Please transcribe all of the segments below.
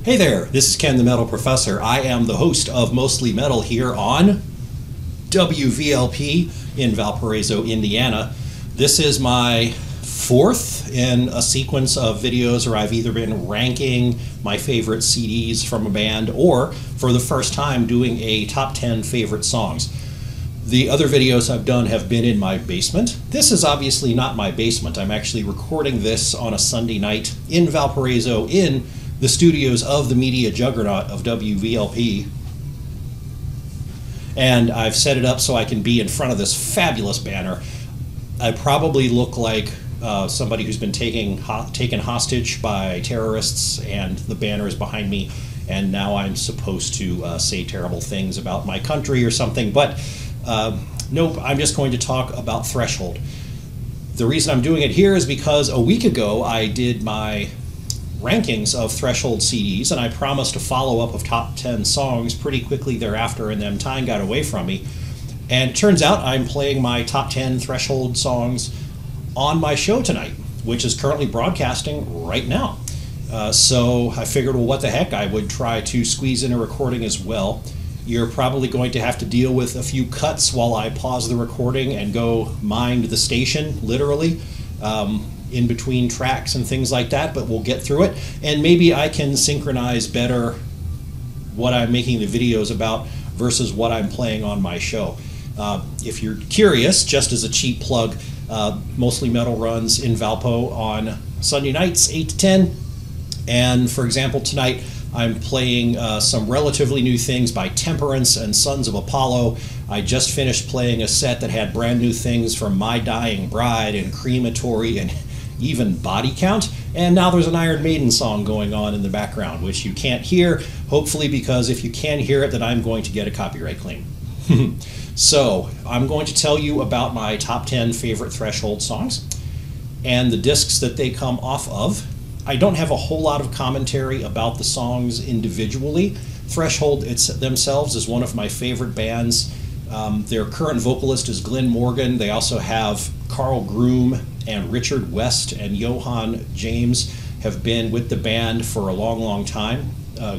Hey there, this is Ken the Metal Professor. I am the host of Mostly Metal here on WVLP in Valparaiso, Indiana. This is my fourth in a sequence of videos where I've either been ranking my favorite CDs from a band or, for the first time, doing a top 10 favorite songs. The other videos I've done have been in my basement. This is obviously not my basement. I'm actually recording this on a Sunday night in Valparaiso in the studios of the media juggernaut of WVLP. And I've set it up so I can be in front of this fabulous banner. I probably look like somebody who's been taken hostage by terrorists, and the banner is behind me, and now I'm supposed to say terrible things about my country or something, but nope, I'm just going to talk about Threshold. The reason I'm doing it here is because a week ago I did my rankings of Threshold CDs, and I promised a follow-up of top 10 songs pretty quickly thereafter, and then time got away from me. And it turns out I'm playing my top 10 Threshold songs on my show tonight, which is currently broadcasting right now. So I figured, well, what the heck, I would try to squeeze in a recording as well. You're probably going to have to deal with a few cuts while I pause the recording and go mind the station, literally, in between tracks and things like that, but we'll get through it. And maybe I can synchronize better what I'm making the videos about versus what I'm playing on my show. If you're curious, just as a cheap plug, Mostly Metal runs in Valpo on Sunday nights, 8 to 10. And for example, tonight I'm playing some relatively new things by Temperance and Sons of Apollo. I just finished playing a set that had brand new things from My Dying Bride and Crematory and even Body Count. And now there's an Iron Maiden song going on in the background, which you can't hear, hopefully, because if you can hear it, then I'm going to get a copyright claim. So I'm going to tell you about my top 10 favorite Threshold songs and the discs that they come off of. I don't have a whole lot of commentary about the songs individually. Threshold themselves is one of my favorite bands. Their current vocalist is Glenn Morgan. They also have Carl Groom and Richard West and Johan James have been with the band for a long, long time.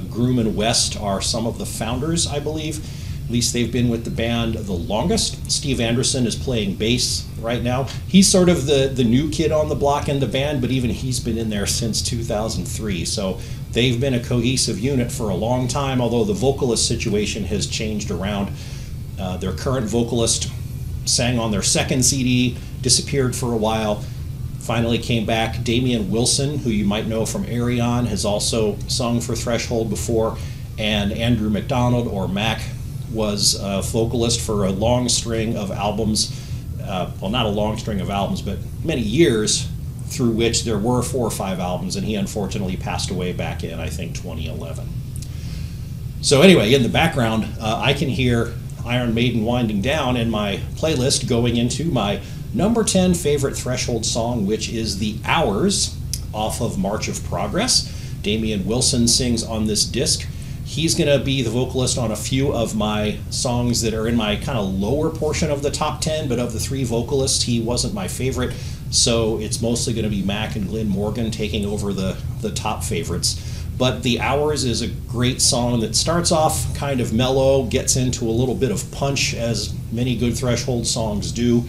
Groom and West are some of the founders, I believe. At least they've been with the band the longest. Steve Anderson is playing bass right now. He's sort of the new kid on the block in the band, but even he's been in there since 2003. So they've been a cohesive unit for a long time, although the vocalist situation has changed around. Their current vocalist sang on their second CD, disappeared for a while, finally came back. Damian Wilson, who you might know from Arion, has also sung for Threshold before, and Andrew McDonald, or Mac, was a vocalist for a long string of albums, well, not a long string of albums, but many years through which there were 4 or 5 albums, and he unfortunately passed away back in, I think, 2011. So anyway, in the background, I can hear Iron Maiden winding down in my playlist going into my number 10 favorite Threshold song, which is The Hours off of March of Progress. Damian Wilson sings on this disc. He's going to be the vocalist on a few of my songs that are in my kind of lower portion of the top 10, but of the 3 vocalists, he wasn't my favorite, so it's mostly going to be Mac and Glenn Morgan taking over the top favorites. But The Hours is a great song that starts off kind of mellow, gets into a little bit of punch, as many good Threshold songs do,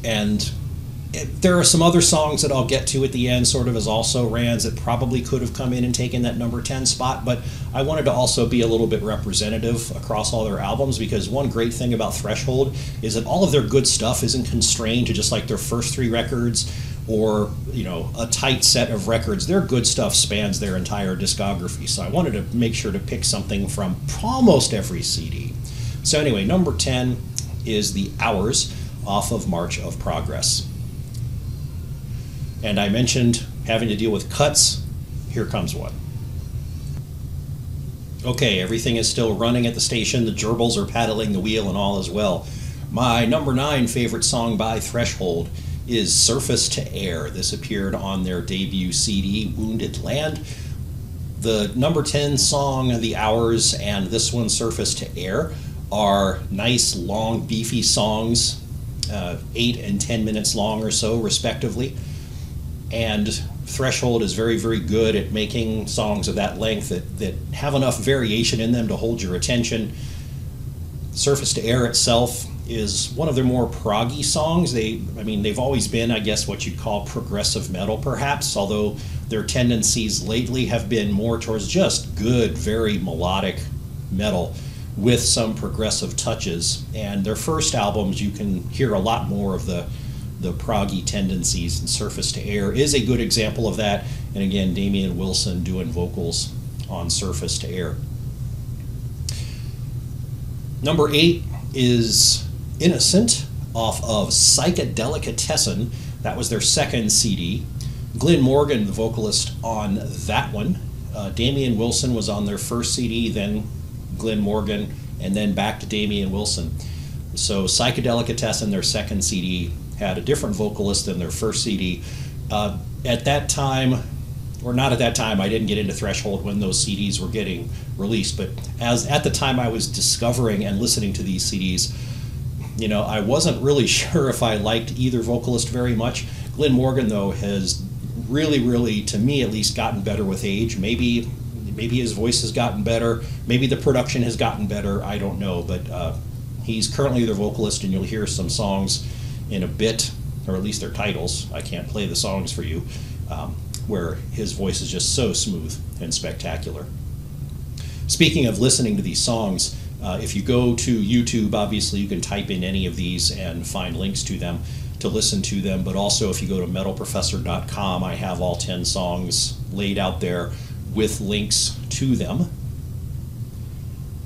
and there are some other songs that I'll get to at the end, sort of as also-rans, that probably could have come in and taken that number 10 spot, but I wanted to also be a little bit representative across all their albums, because one great thing about Threshold is that all of their good stuff isn't constrained to just like their first 3 records or, you know, a tight set of records. Their good stuff spans their entire discography, so I wanted to make sure to pick something from almost every CD. So anyway, number 10 is The Hours off of March of Progress. And I mentioned having to deal with cuts. Here comes one. Okay, everything is still running at the station. The gerbils are paddling the wheel and all as well. My number 9 favorite song by Threshold is Surface to Air. This appeared on their debut CD, Wounded Land. The number 10 song, The Hours, and this one, Surface to Air, are nice, long, beefy songs, 8 and 10 minutes long or so, respectively. And Threshold is very, very good at making songs of that length that have enough variation in them to hold your attention. Surface to Air itself is one of their more proggy songs. They've always been, I guess, what you'd call progressive metal, perhaps, although their tendencies lately have been more towards just good, very melodic metal with some progressive touches. And their first albums, you can hear a lot more of the proggy tendencies, and Surface to Air is a good example of that. And again, Damian Wilson doing vocals on Surface to Air. Number 8 is Innocent off of Psychedelicatessen. That was their second CD. Glenn Morgan, the vocalist on that one. Damian Wilson was on their first CD, then Glenn Morgan, and then back to Damian Wilson. So Psychedelicatessen, their second CD, had a different vocalist than their first CD. At that time, or not at that time, I didn't get into Threshold when those CDs were getting released, but at the time I was discovering and listening to these CDs, I wasn't really sure if I liked either vocalist very much. Glenn Morgan, though, has really, really, to me at least, gotten better with age. Maybe his voice has gotten better. Maybe the production has gotten better. I don't know, but he's currently their vocalist, and you'll hear some songs in a bit, or at least their titles. I can't play the songs for you, where his voice is just so smooth and spectacular. Speaking of listening to these songs, if you go to YouTube, obviously you can type in any of these and find links to them to listen to them, but also if you go to metalprofessor.com, I have all 10 songs laid out there with links to them.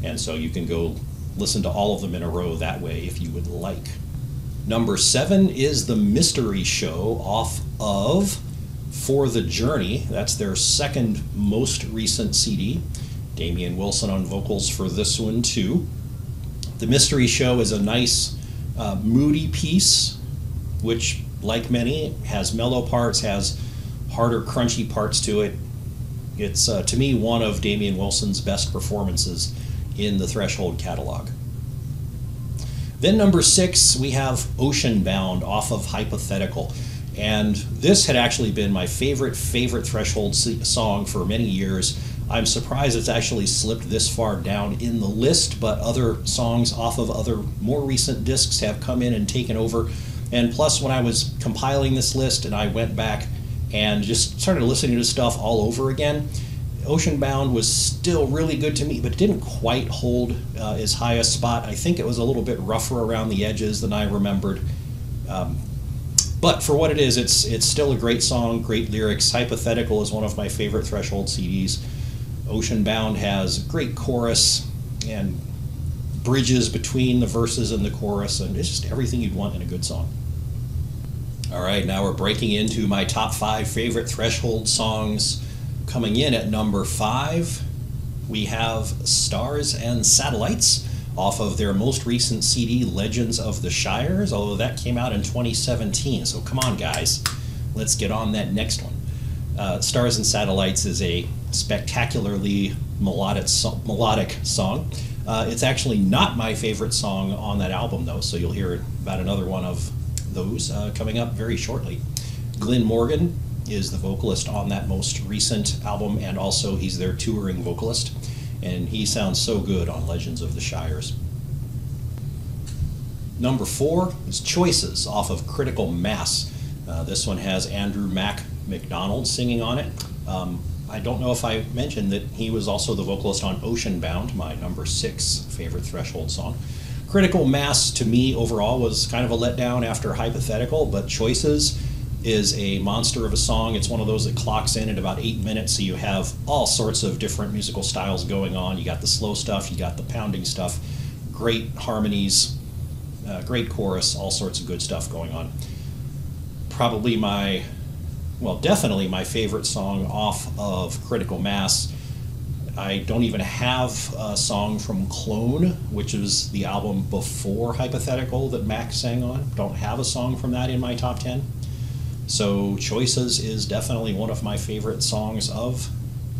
And so you can go listen to all of them in a row that way if you would like. Number 7 is The Mystery Show off of For the Journey. That's their second most recent CD. Damian Wilson on vocals for this one too. The Mystery Show is a nice moody piece, which, like many, has mellow parts, has harder, crunchy parts to it. It's, to me, one of Damian Wilson's best performances in the Threshold catalog. Then number 6, we have Ocean Bound off of Hypothetical. And this had actually been my favorite Threshold song for many years. I'm surprised it's actually slipped this far down in the list, but other songs off of other more recent discs have come in and taken over. And plus, when I was compiling this list and I went back and just started listening to stuff all over again, Ocean Bound was still really good to me, but it didn't quite hold as high a spot. I think it was a little bit rougher around the edges than I remembered. But for what it is, it's still a great song, great lyrics. Hypothetical is one of my favorite Threshold CDs. Ocean Bound has great chorus and bridges between the verses and the chorus, and it's just everything you'd want in a good song. All right, now we're breaking into my top 5 favorite Threshold songs. Coming in at number 5, we have Stars and Satellites off of their most recent CD, Legends of the Shires, although that came out in 2017, so come on guys, let's get on that next one. Stars and Satellites is a spectacularly melodic song. It's actually not my favorite song on that album though, so you'll hear about another one of those coming up very shortly. Glenn Morgan is the vocalist on that most recent album, and also he's their touring vocalist, and he sounds so good on Legends of the Shires. Number 4 is Choices off of Critical Mass. This one has Andrew McDonald singing on it. I don't know if I mentioned that he was also the vocalist on Ocean Bound, my number 6 favorite Threshold song. Critical Mass, to me, overall, was kind of a letdown after Hypothetical, but Choices is a monster of a song. It's one of those that clocks in at about 8 minutes, so you have all sorts of different musical styles going on. You got the slow stuff, you got the pounding stuff, great harmonies, great chorus, all sorts of good stuff going on. Probably definitely my favorite song off of Critical Mass. I don't even have a song from Clone, which is the album before Hypothetical that Mac sang on. Don't have a song from that in my top 10. So Choices is definitely one of my favorite songs of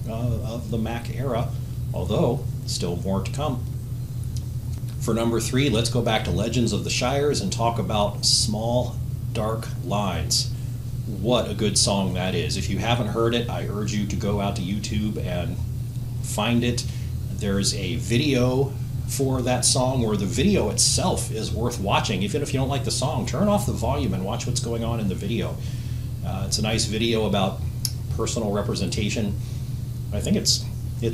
the Mac era, although still more to come. For number 3, let's go back to Legends of the Shires and talk about Small Dark Lines. what a good song that is. If you haven't heard it, I urge you to go out to YouTube and find it. There's a video for that song, where the video itself is worth watching. Even if you don't like the song, turn off the volume and watch what's going on in the video. It's a nice video about personal representation. I think it's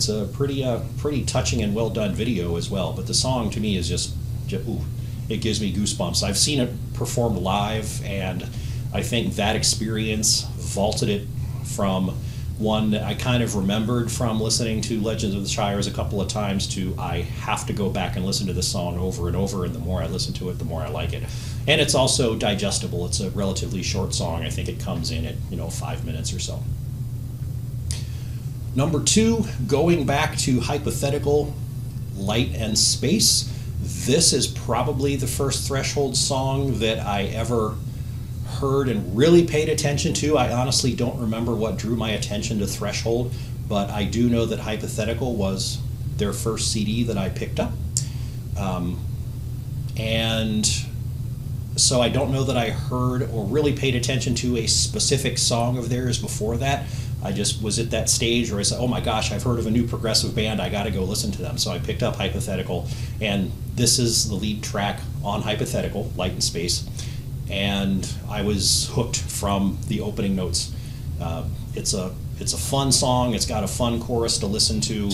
a pretty touching and well done video as well. But the song to me is just ooh, it gives me goosebumps. I've seen it performed live, and I think that experience vaulted it from one that I kind of remembered from listening to Legends of the Shires a couple of times to I have to go back and listen to this song over and over, and the more I listen to it, the more I like it. And it's also digestible. It's a relatively short song. I think it comes in at 5 minutes or so. Number 2, going back to Hypothetical, Light and Space. This is probably the first Threshold song that I ever heard and really paid attention to. I honestly don't remember what drew my attention to Threshold, but I do know that Hypothetical was their first CD that I picked up. And so I don't know that I heard or really paid attention to a specific song of theirs before that. I just was at that stage where I said, oh my gosh, I've heard of a new progressive band, I gotta go listen to them. So I picked up Hypothetical, and this is the lead track on Hypothetical, Light and Space. And I was hooked from the opening notes. It's a fun song. It's got a fun chorus to listen to.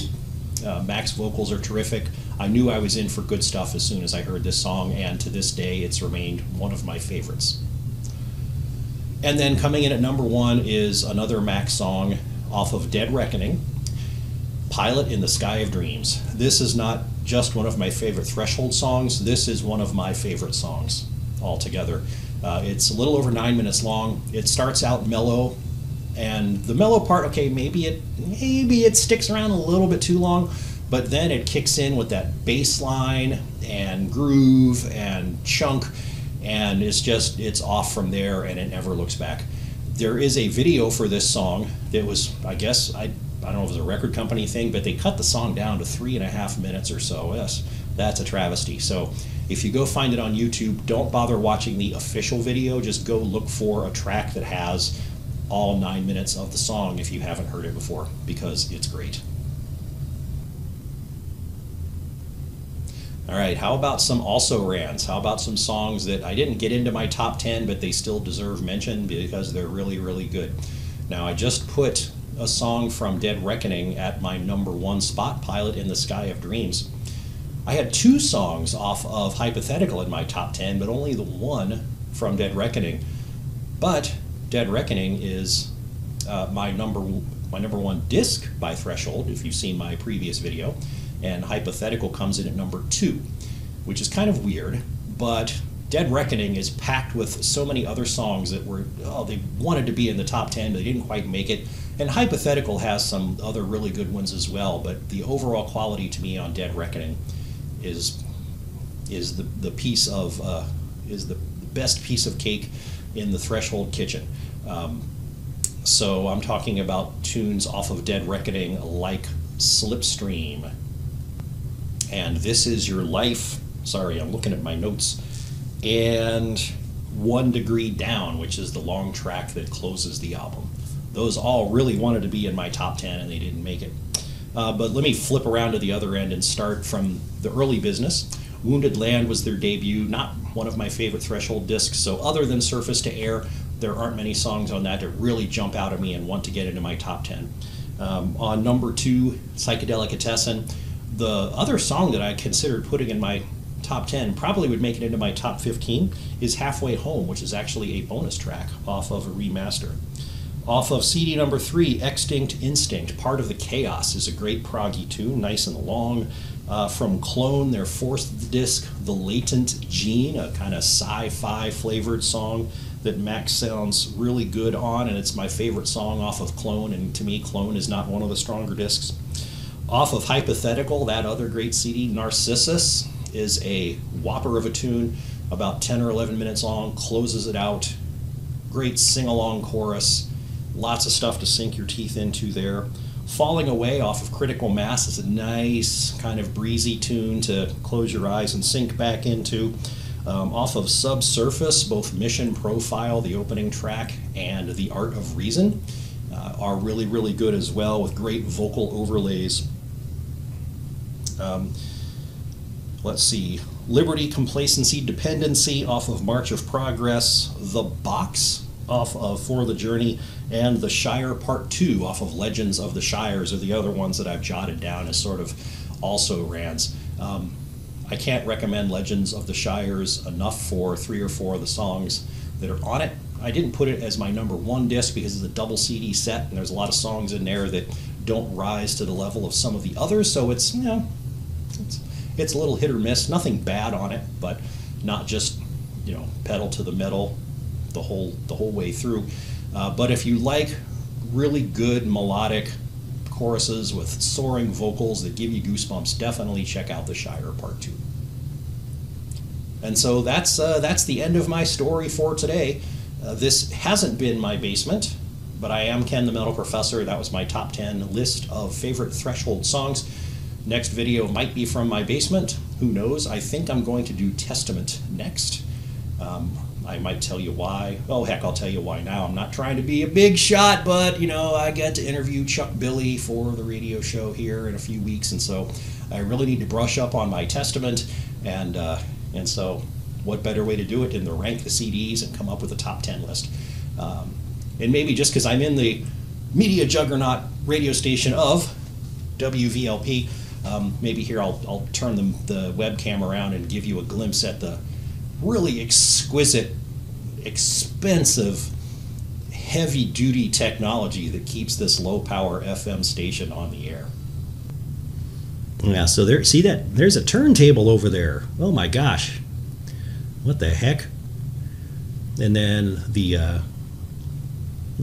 Mac's vocals are terrific. I knew I was in for good stuff as soon as I heard this song, and to this day it's remained one of my favorites. And then coming in at number 1 is another Mac song off of Dead Reckoning, Pilot in the Sky of Dreams. This is not just one of my favorite Threshold songs, this is one of my favorite songs altogether. It's a little over 9 minutes long. It starts out mellow, and the mellow part, okay, maybe it sticks around a little bit too long, but then it kicks in with that bass line and groove and chunk, and it's off from there, and it never looks back. There is a video for this song that was, I guess, I don't know if it was a record company thing, but they cut the song down to 3.5 minutes or so. Yes, that's a travesty. So if you go find it on YouTube, don't bother watching the official video. Just go look for a track that has all 9 minutes of the song if you haven't heard it before, because it's great. All right, how about some also-rans? How about some songs that I didn't get into my top 10, but they still deserve mention because they're really, really good. Now, I just put a song from Dead Reckoning at my number 1 spot, Pilot in the Sky of Dreams. I had 2 songs off of Hypothetical in my top 10, but only the one from Dead Reckoning. But Dead Reckoning is my number 1 disc by Threshold, if you've seen my previous video, and Hypothetical comes in at number 2, which is kind of weird, but Dead Reckoning is packed with so many other songs that were, they wanted to be in the top 10, but they didn't quite make it. And Hypothetical has some other really good ones as well, but the overall quality to me on Dead Reckoning is the piece of is the best piece of cake in the Threshold kitchen. So I'm talking about tunes off of Dead Reckoning like Slipstream, and This Is Your Life. Sorry, I'm looking at my notes. And 1 Degree Down, which is the long track that closes the album. Those all really wanted to be in my top 10, and they didn't make it. But let me flip around to the other end and start from the early business. Wounded Land was their debut, not one of my favorite Threshold discs, so other than Surface to Air, there aren't many songs on that that really jump out at me and want to get into my top 10. On number 2, Psychedelicatessen. The other song that I considered putting in my top 10, probably would make it into my top 15, is Halfway Home, which is actually a bonus track off of a remaster. Off of CD number 3, Extinct Instinct, Part of the Chaos, is a great proggy tune, nice and long. From Clone, their 4th disc, The Latent Gene, a kind of sci-fi flavored song that Mac sounds really good on, and it's my favorite song off of Clone, and to me Clone is not one of the stronger discs. Off of Hypothetical, that other great CD, Narcissus, is a whopper of a tune, about 10 or 11 minutes long, closes it out, great sing-along chorus, lots of stuff to sink your teeth into there. Falling Away off of Critical Mass is a nice kind of breezy tune to close your eyes and sink back into. Off of Subsurface, both Mission Profile, the opening track, and The Art of Reason are really, really good as well, with great vocal overlays. Let's see, Liberty, Complacency, Dependency off of March of Progress, The Box off of For the Journey, and The Shire Part 2 off of Legends of the Shires are the other ones that I've jotted down as sort of also rans. I can't recommend Legends of the Shires enough for 3 or 4 of the songs that are on it. I didn't put it as my #1 disc because it's a double CD set, and there's a lot of songs in there that don't rise to the level of some of the others, so it's, you know, it's a little hit or miss. Nothing bad on it, but not just, you know, pedal to the metal the whole way through. But if you like really good melodic choruses with soaring vocals that give you goosebumps, definitely check out The Shire Part 2. And so that's the end of my story for today. This hasn't been my basement, but I am Ken the Metal Professor. That was my top 10 list of favorite Threshold songs. Next video might be from my basement. Who knows? I think I'm going to do Testament next. I might tell you why. Oh, heck, I'll tell you why now. I'm not trying to be a big shot, but, you know, I get to interview Chuck Billy for the radio show here in a few weeks, and so I really need to brush up on my Testament, and so what better way to do it than to rank the CDs and come up with a top 10 list. And maybe just because I'm in the media juggernaut radio station of WVLP, maybe here I'll turn the webcam around and give you a glimpse at the really exquisite, expensive, heavy-duty technology that keeps this low-power FM station on the air. Yeah, so there, see that? There's a turntable over there. Oh my gosh. What the heck? And then the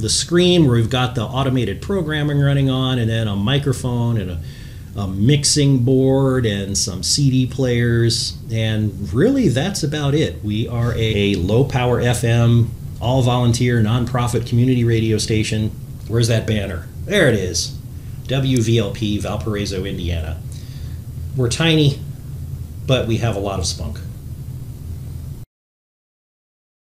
screen where we've got the automated programming running on, and then a microphone and a mixing board and some CD players, and really that's about it. We are a low-power FM, all-volunteer, non-profit community radio station. Where's that banner? There it is. WVLP, Valparaiso, Indiana. We're tiny, but we have a lot of spunk.